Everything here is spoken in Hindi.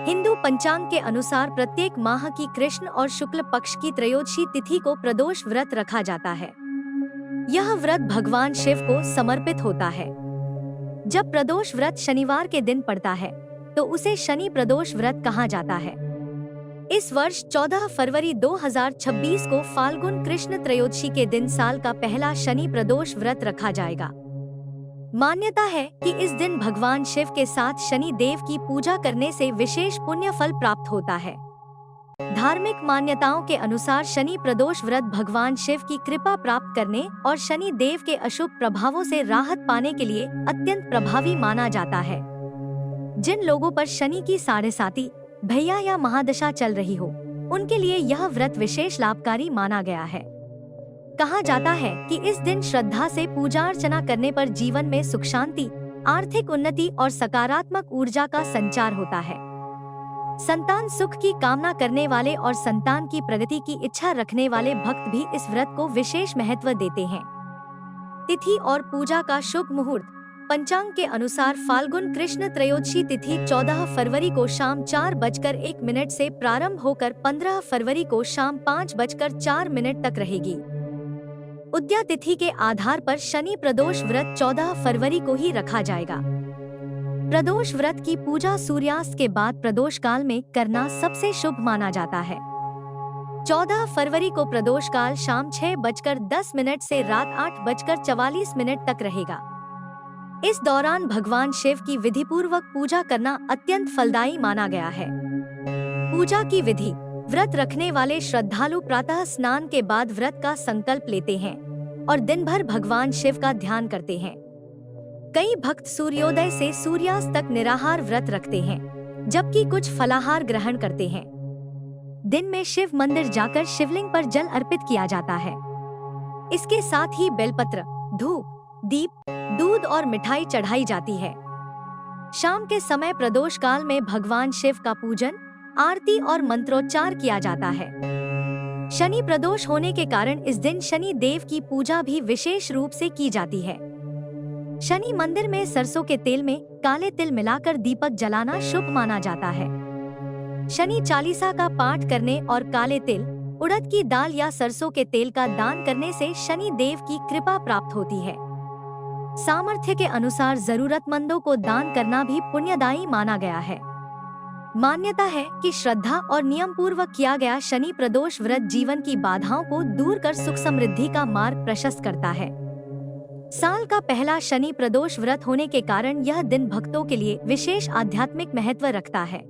हिंदू पंचांग के अनुसार प्रत्येक माह की कृष्ण और शुक्ल पक्ष की त्रयोदशी तिथि को प्रदोष व्रत रखा जाता है। यह व्रत भगवान शिव को समर्पित होता है। जब प्रदोष व्रत शनिवार के दिन पड़ता है तो उसे शनि प्रदोष व्रत कहा जाता है। इस वर्ष 14 फरवरी 2026 को फाल्गुन कृष्ण त्रयोदशी के दिन साल का पहला शनि प्रदोष व्रत रखा जाएगा। मान्यता है कि इस दिन भगवान शिव के साथ शनि देव की पूजा करने से विशेष पुण्य फल प्राप्त होता है। धार्मिक मान्यताओं के अनुसार शनि प्रदोष व्रत भगवान शिव की कृपा प्राप्त करने और शनि देव के अशुभ प्रभावों से राहत पाने के लिए अत्यंत प्रभावी माना जाता है। जिन लोगों पर शनि की साढ़ेसाती, भैया या महादशा चल रही हो, उनके लिए यह व्रत विशेष लाभकारी माना गया है। कहा जाता है कि इस दिन श्रद्धा से पूजा अर्चना करने पर जीवन में सुख शांति, आर्थिक उन्नति और सकारात्मक ऊर्जा का संचार होता है। संतान सुख की कामना करने वाले और संतान की प्रगति की इच्छा रखने वाले भक्त भी इस व्रत को विशेष महत्व देते हैं। तिथि और पूजा का शुभ मुहूर्त। पंचांग के अनुसार फाल्गुन कृष्ण त्रयोदशी तिथि 14 फरवरी को शाम 4:01 से प्रारंभ होकर 15 फरवरी को शाम 5:04 तक रहेगी। उदया तिथि के आधार पर शनि प्रदोष व्रत 14 फरवरी को ही रखा जाएगा। प्रदोष व्रत की पूजा सूर्यास्त के बाद प्रदोष काल में करना सबसे शुभ माना जाता है। 14 फरवरी को प्रदोष काल शाम 6:10 से रात 8:44 तक रहेगा। इस दौरान भगवान शिव की विधिपूर्वक पूजा करना अत्यंत फलदायी माना गया है। पूजा की विधि। व्रत रखने वाले श्रद्धालु प्रातः स्नान के बाद व्रत का संकल्प लेते हैं और दिन भर भगवान शिव का ध्यान करते हैं। कई भक्त सूर्योदय से सूर्यास्त तक निराहार व्रत रखते हैं, जबकि कुछ फलाहार ग्रहण करते हैं। दिन में शिव मंदिर जाकर शिवलिंग पर जल अर्पित किया जाता है। इसके साथ ही बेलपत्र, धूप, दीप, दूध और मिठाई चढ़ाई जाती है। शाम के समय प्रदोष काल में भगवान शिव का पूजन, आरती और मंत्रोच्चार किया जाता है। शनि प्रदोष होने के कारण इस दिन शनि देव की पूजा भी विशेष रूप से की जाती है। शनि मंदिर में सरसों के तेल में काले तिल मिलाकर दीपक जलाना शुभ माना जाता है। शनि चालीसा का पाठ करने और काले तिल, उड़द की दाल या सरसों के तेल का दान करने से शनि देव की कृपा प्राप्त होती है। सामर्थ्य के अनुसार जरूरतमंदों को दान करना भी पुण्यदायी माना गया है। मान्यता है कि श्रद्धा और नियम पूर्वक किया गया शनि प्रदोष व्रत जीवन की बाधाओं को दूर कर सुख समृद्धि का मार्ग प्रशस्त करता है। साल का पहला शनि प्रदोष व्रत होने के कारण यह दिन भक्तों के लिए विशेष आध्यात्मिक महत्व रखता है।